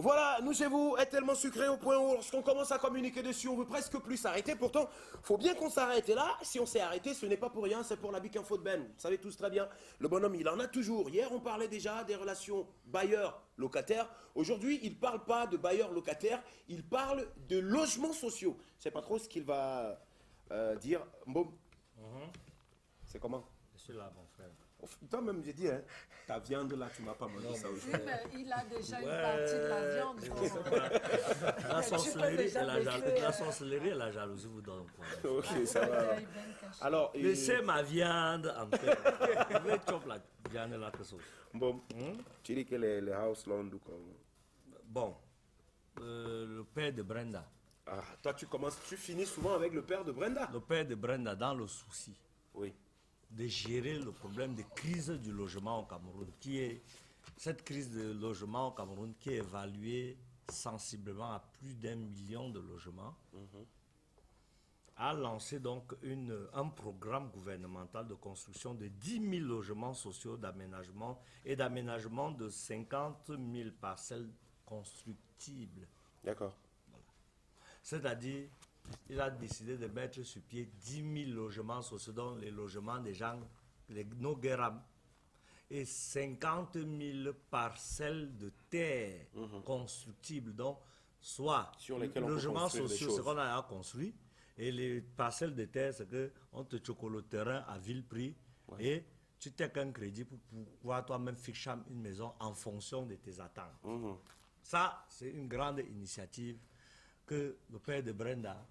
Voilà, nous chez vous, est tellement sucré au point où lorsqu'on commence à communiquer dessus, on veut presque plus s'arrêter. Pourtant, faut bien qu'on s'arrête. Et là, si on s'est arrêté, ce n'est pas pour rien, c'est pour la Bic Info de Ben. Vous savez tous très bien, le bonhomme, il en a toujours. Hier, on parlait déjà des relations bailleurs-locataires. Aujourd'hui, il ne parle pas de bailleurs-locataires, il parle de logements sociaux. C'est pas trop ce qu'il va dire. Bon, c'est comment? Je suis là, mon frère. Toi-même, j'ai dit, hein, ta viande là, tu m'as pas mangé ça aujourd'hui. Oui, mais il a déjà une partie de la viande. La sorcellerie et la jalousie vous donnent quoi. Ok, ça va. Alors, laissez ma viande en paix. Vous voulez choper la viande là que ça. Bon, tu dis que les house loans ou comme... Bon, le père de Brenda. Ah, toi tu finis souvent avec le père de Brenda. Le père de Brenda dans le souci. Oui. De gérer le problème de crise du logement au Cameroun, cette crise de logement au Cameroun qui est évaluée sensiblement à plus d'1 million de logements, a lancé donc un programme gouvernemental de construction de 10 000 logements sociaux d'aménagement et d'aménagement de 50 000 parcelles constructibles. D'accord. Voilà. C'est-à-dire, il a décidé de mettre sur pied 10 000 logements sociaux, dont les logements des gens, nos guéram, et 50 000 parcelles de terre constructibles, donc soit les logements sociaux, c'est qu'on a construit, et les parcelles de terre, c'est qu'on te choque le terrain à vil prix, et tu t'as qu'un crédit pour pouvoir toi-même fixer une maison en fonction de tes attentes. Ça, c'est une grande initiative que le père de Brenda,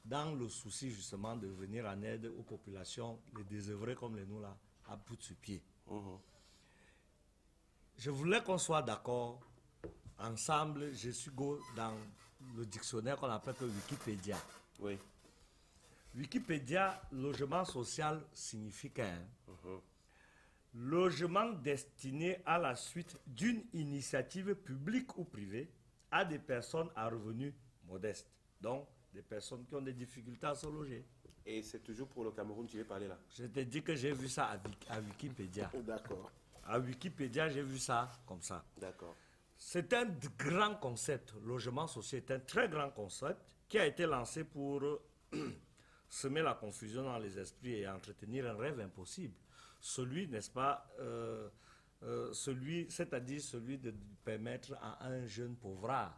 dans le souci justement de venir en aide aux populations, les désœuvrés comme les nous là, a poussé sur pied. Je voulais qu'on soit d'accord, ensemble, je suis dans le dictionnaire qu'on appelle que Wikipédia. Oui. Wikipédia, logement social signifie qu'un logement destiné à la suite d'une initiative publique ou privée à des personnes à revenus modestes. Donc, des personnes qui ont des difficultés à se loger. Et c'est toujours pour le Cameroun que tu veux parler là? Je te dis que j'ai vu ça à Wikipédia. D'accord. À Wikipédia, j'ai vu ça comme ça. D'accord. C'est un grand concept. Logement social est un très grand concept qui a été lancé pour semer la confusion dans les esprits et entretenir un rêve impossible. Celui, n'est-ce pas, c'est-à-dire celui de permettre à un jeune pauvrard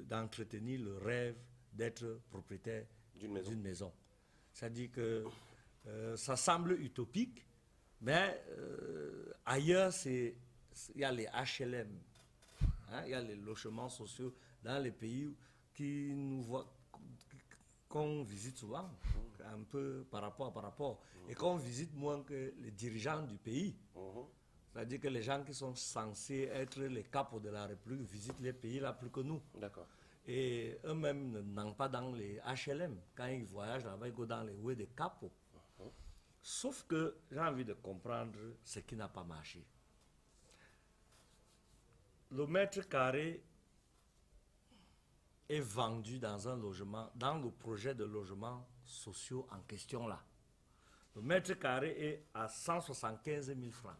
d'entretenir le rêve d'être propriétaire d'une maison. C'est-à-dire que ça semble utopique, mais ailleurs, il y a les HLM, hein, il y a les logements sociaux dans les pays qu'on visite souvent, un peu par rapport, et qu'on visite moins que les dirigeants du pays. C'est-à-dire que les gens qui sont censés être les capos de la République visitent les pays là plus que nous. D'accord. Et eux-mêmes n'ont pas dans les HLM. Quand ils voyagent là-bas, ils vont dans les oués des capos. Sauf que j'ai envie de comprendre ce qui n'a pas marché. Le mètre carré est vendu dans un logement, dans le projet de logement sociaux en question là. Le mètre carré est à 175 000 francs.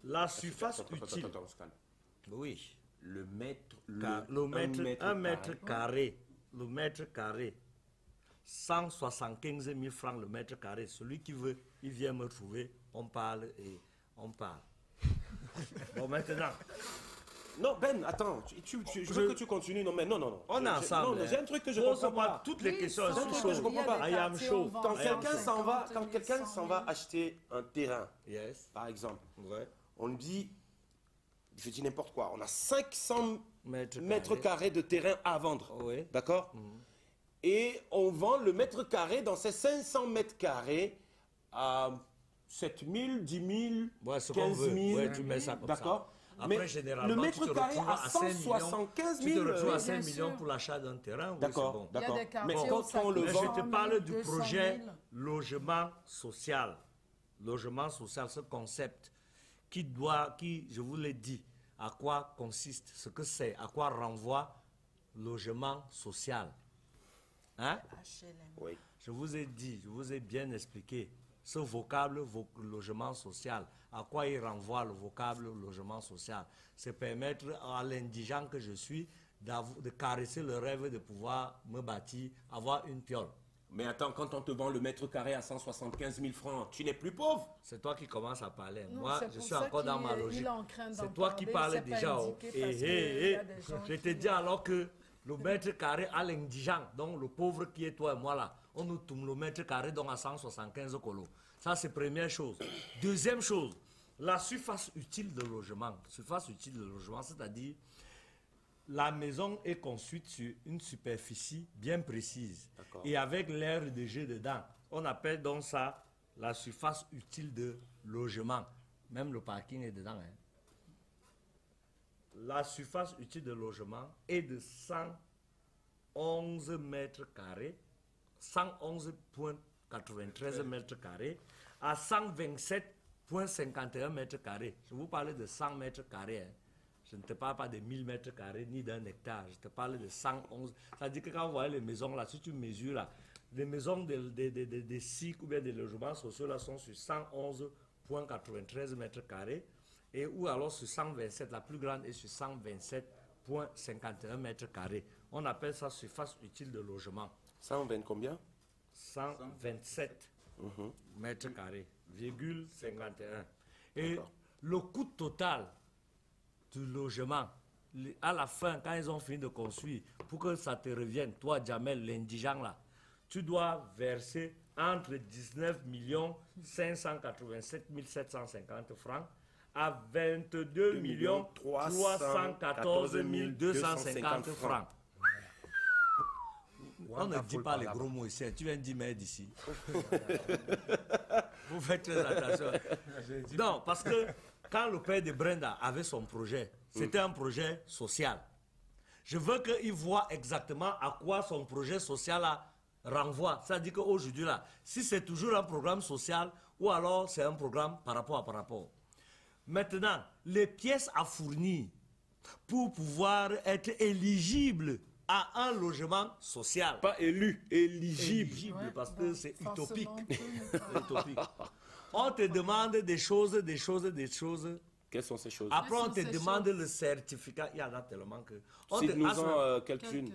La surface utile. Attends, calme. Oui. Le mètre carré, 175 000 francs le mètre carré. Celui qui veut, il vient me trouver, on parle et on parle. Bon, maintenant. Non, Ben, attends, je veux que tu continues. Non, mais non. On est ensemble. Non, j'ai un truc que je comprends pas. Toutes les questions, j'ai un truc que je comprends pas. I am chaud. Quand quelqu'un s'en va acheter un terrain, par exemple, on dit, je dis n'importe quoi, on a 500 mètres carrés de terrain à vendre. D'accord? Et on vend le mètre carré dans ces 500 mètres carrés à 7 000, 10 000, 15 000. Tu mets ça comme d'accord? Ça. Après, mais généralement, le mètre carré à 175 000. Tu te retrouves à 5 millions pour l'achat d'un terrain. D'accord, oui, d'accord. Mais quand on le vend... Je te parle du projet logement social. Logement social, ce concept qui, je vous l'ai dit, à quoi consiste, ce que c'est, à quoi renvoie logement social. Hein? HLM. Oui. Je vous ai dit, je vous ai bien expliqué ce vocable logement social. À quoi il renvoie le vocable logement social? C'est permettre à l'indigent que je suis de caresser le rêve de pouvoir me bâtir, avoir une piole. Mais attends, quand on te vend le mètre carré à 175 000 francs, tu n'es plus pauvre. C'est toi qui commences à parler. Non, Moi, c'est je pour suis ça encore dans ma qu'il- logique. il est en train d'en C'est toi qui parler, parlais c'est pas déjà. indiqué parce qu'il y a des gens Je te qui- dis alors que le mètre carré à l'indigent, donc le pauvre qui est toi et moi là, on nous tourne le mètre carré donc à 175 colos. Ça, c'est première chose. Deuxième chose, la surface utile de logement. Surface utile de logement, c'est-à-dire la maison est construite sur une superficie bien précise et avec l'air de jeu dedans. On appelle donc ça la surface utile de logement. Même le parking est dedans. Hein. La surface utile de logement est de 111 mètres carrés, 111,93 mètres carrés à 127,51 mètres carrés. Je vous parlais de 100 mètres carrés. Hein. Je ne te parle pas de 1000 mètres carrés ni d'un hectare. Je te parle de 111. C'est-à-dire que quand vous voyez les maisons là, si tu mesures là, les maisons des SIC ou bien des logements sociaux là sont sur 111,93 mètres carrés et ou alors sur 127, la plus grande est sur 127,51 mètres carrés. On appelle ça surface utile de logement. 120 combien? 127 mètres carrés, virgule 51. Et le coût total du logement, à la fin, quand ils ont fini de construire, pour que ça te revienne, toi, Jamel, l'indigent là, tu dois verser entre 19 587 750 francs à 22 314 250 francs. On ne dit pas les gros mots ici, tu viens de dire merde ici. Vous faites très attention. Non, parce que quand le père de Brenda avait son projet, c'était un projet social. Je veux qu'il voit exactement à quoi son projet social renvoie. C'est-à-dire qu'aujourd'hui, là, si c'est toujours un programme social ou alors c'est un programme par rapport. Maintenant, les pièces à fournir pour pouvoir être éligible à un logement social. Pas élu, éligible. Ouais, Parce bon, que c'est utopique. forcément, Utopique. On te demande des choses. Quelles sont ces choses? Après, on sont te ces demande choses? le certificat. Il y en a tellement que... Cite-nous-en quelques-unes.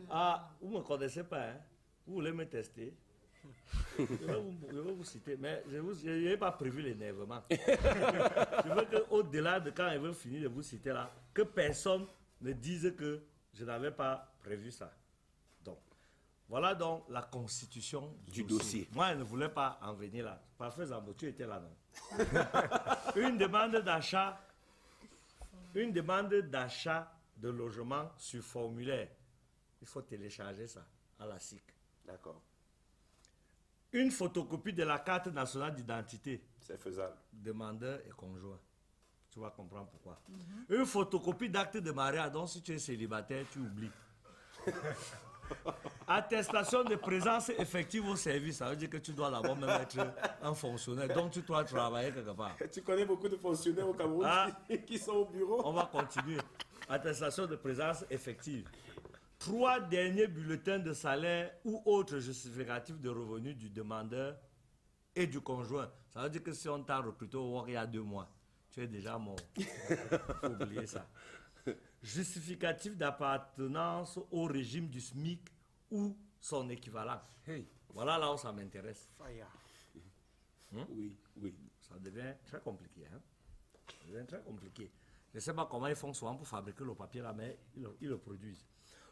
Vous ne me connaissez pas, hein? Vous voulez me tester? Je vais vous citer, mais je n'ai pas prévu l'énervement. Je veux qu'au-delà de quand il veut finir de vous citer là, que personne ne dise que je n'avais pas prévu ça. Donc, voilà donc la constitution du dossier. Moi, je ne voulais pas en venir là. Parfait, Zambo, tu étais là, non? Une demande d'achat de logement sur formulaire. Il faut télécharger ça à la SIC. D'accord. Une photocopie de la carte nationale d'identité. C'est faisable. Demandeur et conjoint. Tu vas comprendre pourquoi. Une photocopie d'acte de mariage. Donc, si tu es célibataire, tu oublies. Attestation de présence effective au service. Ça veut dire que tu dois d'abord même être un fonctionnaire. Donc, tu dois travailler quelque part. Tu connais beaucoup de fonctionnaires au Cameroun qui sont au bureau. On va continuer. Attestation de présence effective. 3 derniers bulletins de salaire ou autres justificatifs de revenus du demandeur et du conjoint. Ça veut dire que si on t'a recruté au work il y a 2 mois, tu es déjà mort. Il faut oublier ça. Justificatif d'appartenance au régime du SMIC ou son équivalent. Hey. Voilà là où ça m'intéresse. Oui, oui. Ça devient très compliqué. Hein? Ça devient très compliqué. Je ne sais pas comment ils font souvent pour fabriquer le papier là, mais ils le produisent.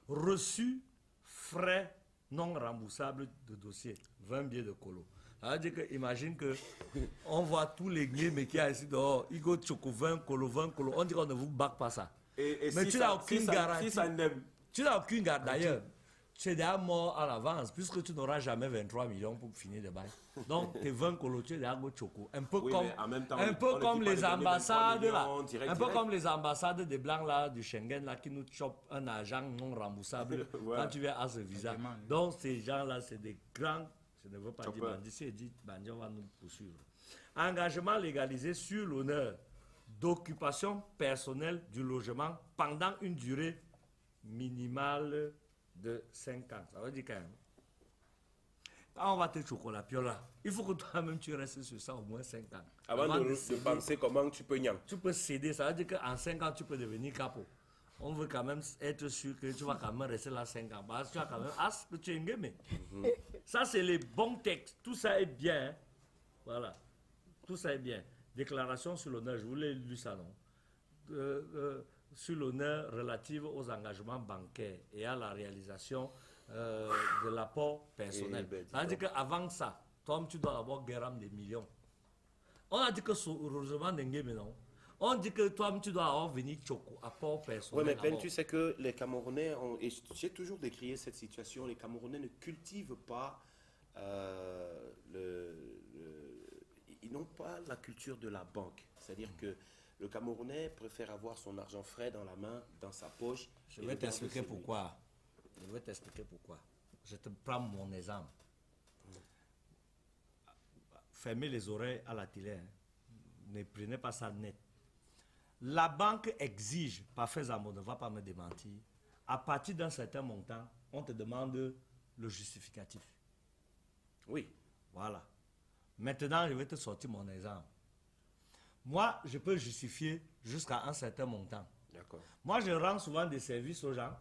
Reçu, frais non remboursables de dossier, 20 billets de colo. Ça veut dire que, imagine que on voit tous les mais qui ici dehors, ils go choco 20 colo. On dit qu'on ne vous bac pas ça. Et Mais si tu ça- n'as aucune si ça- garantie. Si ça n'aime. Tu n'as aucune garantie. D'ailleurs, tu es déjà mort à l'avance, puisque tu n'auras jamais 23 millions pour finir le bail. Donc, tes 20 colos, tu es déjà go choco. Un peu Oui, comme, mais en même temps, un peu on ne comme dit pas les de donner 23 ambassades là. millions direct, Un peu direct. comme les ambassades des Blancs là, du Schengen là, qui nous chopent un argent non remboursable Ouais. quand tu viens à ce visa. Vraiment, oui. Donc, ces gens-là, c'est des grands, je ne veux pas dire Chopper. bandits, si je dis bandits, on va nous poursuivre. Engagement légalisé sur l'honneur d'occupation personnelle du logement pendant une durée minimale de 5 ans. Ça veut dire quand même. on va te chocolat piola. Il faut que toi-même tu restes sur ça au moins 5 ans. Avant de céder. penser comment tu peux niang. Tu peux céder, ça veut dire qu'en 5 ans, tu peux devenir capot. On veut quand même être sûr que tu vas quand même rester là 5 ans. Parce que tu as quand même as que tu es engagé. Ça, c'est les bons textes. Tout ça est bien. Hein. Voilà. Tout ça est bien. Déclaration sur l'honneur, je voulais lu ça, non? Sur l'honneur relative aux engagements bancaires et à la réalisation de l'apport personnel. Ça veut dire qu'avant ça, toi, tu dois avoir Guéram des millions. On a dit que heureusement d'engagé, mais non. On dit que toi, tu dois avoir venu Choco, apport personnel. Oui, mais Ben, tu sais que les Camerounais, et j'ai toujours décrié cette situation, les Camerounais ne cultivent pas, ils n'ont pas la culture de la banque. C'est-à-dire que le Camerounais préfère avoir son argent frais dans la main, dans sa poche. Je vais t'expliquer pourquoi. Je vais t'expliquer pourquoi. Je te prends mon exemple. Fermez les oreilles à la télé. Hein. Ne prenez pas ça net. La banque exige, parfait Zamo, ne va pas me démentir, à partir d'un certain montant, on te demande le justificatif. Oui. Voilà. Maintenant, je vais te sortir mon exemple. Moi, je peux justifier jusqu'à un certain montant. D'accord. Moi, je rends souvent des services aux gens.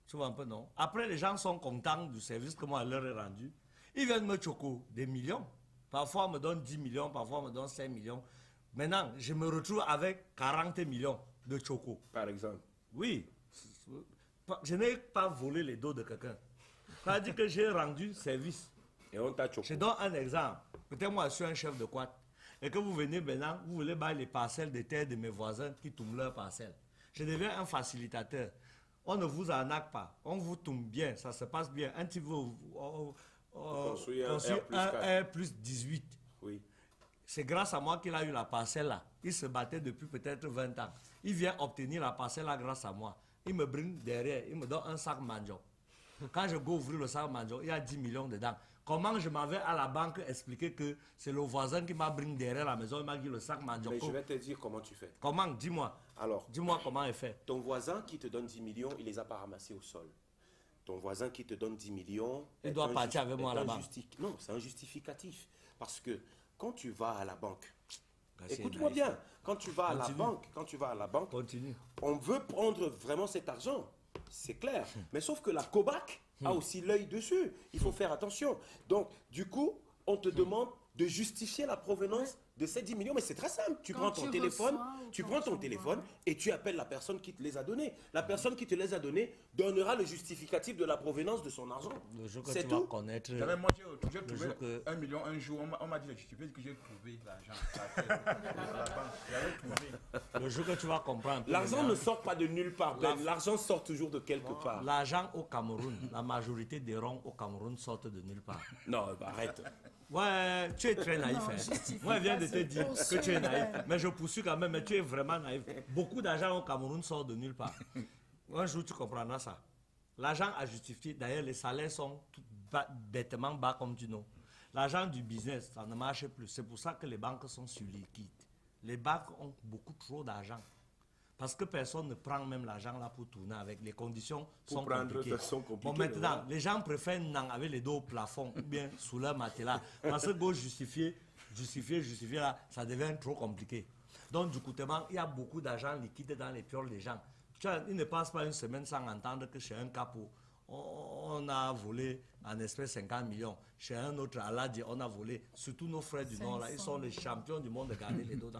Tu vois un peu, non? Après, les gens sont contents du service que moi, je leur ai rendu. Ils viennent me choco des millions. Parfois, on me donne 10 millions, parfois, on me donne 5 millions. Maintenant, je me retrouve avec 40 millions de choco. Par exemple. Oui. Je n'ai pas volé les dos de quelqu'un. Ça veut dire que j'ai rendu service. Et on t'a choco. Je donne un exemple. Peut-être moi, je suis un chef de quad. Et que vous venez maintenant, vous voulez bailler les parcelles de terre de mes voisins qui tombent leurs parcelles. Je deviens un facilitateur. On ne vous arnaque pas. On vous tombe bien. Ça se passe bien. Un petit peu. Construire un R plus 18. Oui. C'est grâce à moi qu'il a eu la parcelle là. Il se battait depuis peut-être 20 ans. Il vient obtenir la parcelle là grâce à moi. Il me brinque derrière, il me donne un sac manjo. Quand je go ouvrir le sac manjo, il y a 10 millions dedans. Comment je m'en vais à la banque expliquer que c'est le voisin qui m'a brinque derrière la maison, il m'a dit le sac manjo. Mais je vais te dire comment tu fais. Comment? Dis-moi. Alors, dis-moi comment il fait. Ton voisin qui te donne 10 millions, il ne les a pas ramassés au sol. Ton voisin qui te donne 10 millions... Il doit partir avec moi à la banque. Non, c'est un justificatif. Parce que quand tu vas à la banque... C'est Écoute-moi naïf. bien. Quand tu vas à la banque, Continue. on veut prendre vraiment cet argent. C'est clair. Mais sauf que la COBAC a aussi l'œil dessus. Il faut faire attention. Donc, du coup, on te demande de justifier la provenance de ces 10 millions. Mais c'est très simple. Tu prends ton téléphone, et tu appelles la personne qui te les a donnés. La personne qui te les a donnés donnera le justificatif de la provenance de son argent. Le jour que C'est tu vas tout. connaître. Moi, j'ai trouvé jour que- 1 million un jour. On m'a dit de justifier que j'ai trouvé l'argent. La banque. J'avais trouvé. Le jour que tu vas comprendre. L'argent ne sort pas de nulle part. Ben. L'argent sort toujours de quelque part. L'argent au Cameroun, la majorité des ronds au Cameroun sortent de nulle part. Non, bah, arrête. Ouais, tu es très naïf. Hein. Moi, je viens de te dire que tu es naïf. Mais je poursuis quand même, mais tu es vraiment naïf. Beaucoup d'argent au Cameroun sort de nulle part. Un jour, tu comprendras ça. L'argent a justifié. D'ailleurs, les salaires sont bêtement bas, comme tu know. L'argent du business, ça ne marche plus. C'est pour ça que les banques sont sur liquide. Les banques ont beaucoup trop d'argent. Parce que personne ne prend même l'argent là pour tourner avec. Les conditions sont compliquées. Bon, maintenant, les gens préfèrent n'en avec les dos au plafond ou bien sous leur matelas. Parce que go justifier là, ça devient trop compliqué. Donc, du coup, il y a beaucoup d'argent liquide dans les pioles des gens. Tu vois, ils ne passent pas une semaine sans entendre que chez un capot, on a volé en espèce 50 millions. Chez un autre, Aladi, on a volé. Surtout nos frères du Nord, là, ils sont les champions du monde de garder les dos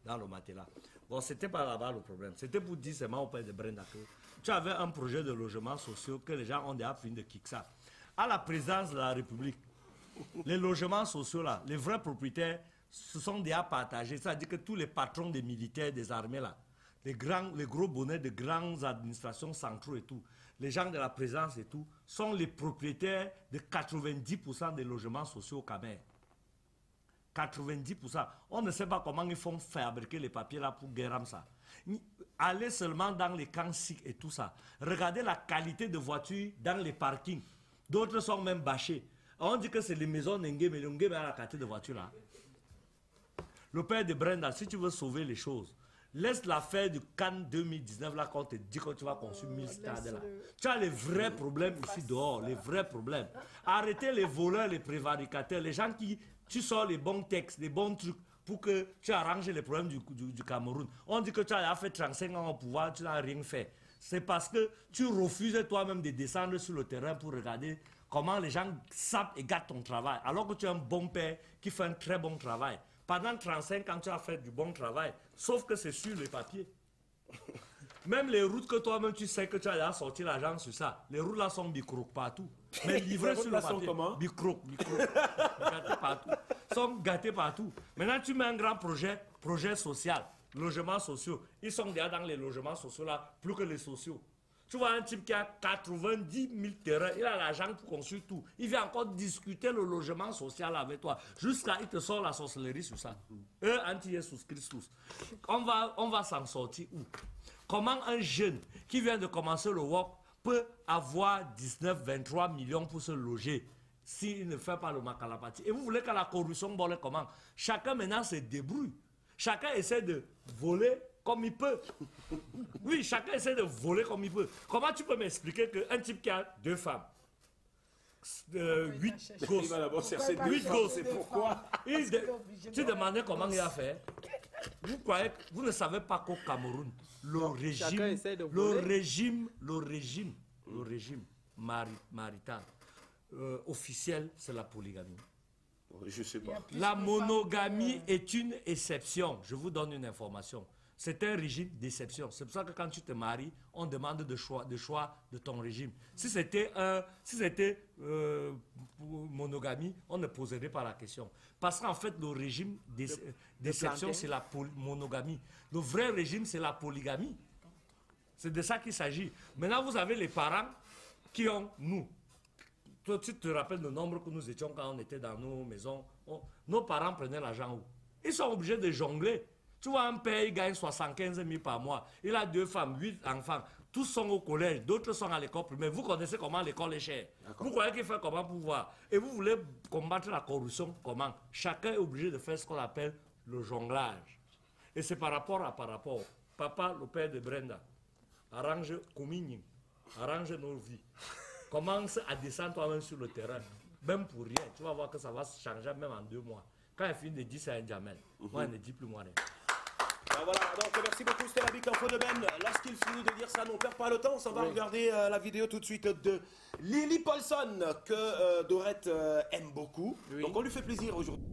dans le matelas. Bon, c'était pas là-bas le problème. C'était pour dire seulement au père de Brenda que tu avais un projet de logement social que les gens ont déjà fini de kick ça. À la présidence de la République, les logements sociaux là, les vrais propriétaires se sont déjà partagés. C'est-à-dire que tous les patrons des militaires, des armées là, les gros bonnets de grandes administrations centraux et tout, les gens de la présidence et tout, sont les propriétaires de 90% des logements sociaux au Cameroun. 90%. On ne sait pas comment ils font fabriquer les papiers là pour Guéram ça. Allez seulement dans les camps sikhs et tout ça. Regardez la qualité de voitures dans les parkings. D'autres sont même bâchés. On dit que c'est les maisons Nengue, mais Nengue a la qualité de voiture là. Le père de Brenda, si tu veux sauver les choses, Laisse l'affaire du Cannes 2019 là quand on te dit que tu vas construire 1000 stades là. Tu as les vrais problèmes ici dehors, les vrais problèmes. Arrêtez les voleurs, les prévaricateurs, les gens qui... Tu sors les bons textes, les bons trucs pour que tu arranges les problèmes du Cameroun. On dit que tu as fait 35 ans au pouvoir, tu n'as rien fait. C'est parce que tu refuses toi-même de descendre sur le terrain pour regarder comment les gens sapent et gâtent ton travail. Alors que tu es un bon père qui fait un très bon travail. Pendant 35 ans, tu as fait du bon travail, sauf que c'est sur les papiers. Même les routes que toi-même, tu sais que tu as déjà sorti l'argent sur ça. Les routes là sont bicroques partout. Mais livrées sur le papier. Bicroques. Gâtés partout. Sont gâtés partout. Maintenant, tu mets un grand projet social, logements sociaux. Ils sont déjà dans les logements sociaux là, plus que les sociaux. Tu vois un type qui a 90 000 terrains, il a l'argent pour construire tout. Il vient encore discuter le logement social avec toi. Jusqu'à il te sort la sorcellerie sur ça. Eux, anti-Jesus Christus. On va s'en sortir où? Comment un jeune qui vient de commencer le work peut avoir 19-23 millions pour se loger s'il ne fait pas le Makalapati? Et vous voulez que la corruption vole comment? Chacun maintenant se débrouille. Chacun essaie de voler comme il peut. Oui, chacun essaie de voler comme il peut. Comment tu peux m'expliquer qu'un type qui a 2 femmes, 8 gosses, 8 gosses, c'est pourquoi tu demandais comment il a fait? Vous croyez que vous ne savez pas qu'au Cameroun, le régime marital officiel, c'est la polygamie. Je sais pas. La monogamie est une exception. Je vous donne une information. C'est un régime d'exception. C'est pour ça que quand tu te maries, on demande de choix de ton régime. Si c'était monogamie, on ne poserait pas la question. Parce qu'en fait, le régime d'exception, c'est la monogamie. Le vrai régime, c'est la polygamie. C'est de ça qu'il s'agit. Maintenant, vous avez les parents qui ont, nous. Toi, tu te rappelles le nombre que nous étions quand on était dans nos maisons. Nos parents prenaient l'argent où? Ils sont obligés de jongler. Tu vois, un père, il gagne 75 000 par mois. Il a 2 femmes, 8 enfants. Tous sont au collège, d'autres sont à l'école primaire. Vous connaissez comment l'école est chère. Vous croyez qu'il fait comment pour voir? Et vous voulez combattre la corruption comment? Chacun est obligé de faire ce qu'on appelle le jonglage. Et c'est par rapport. Papa, le père de Brenda, arrange Comigny, arrange nos vies. Commence à descendre toi-même sur le terrain. Même pour rien. Tu vas voir que ça va se changer même en 2 mois. Quand elle finit de dire c'est un diamant, moi, elle ne dit plus moi rien. Ben voilà, donc merci beaucoup, c'était la Big Info de Ben. Lorsqu'il finit de dire ça, on perd pas le temps. On va regarder la vidéo tout de suite de Lily Paulson, que Dorette aime beaucoup. Donc on lui fait plaisir aujourd'hui.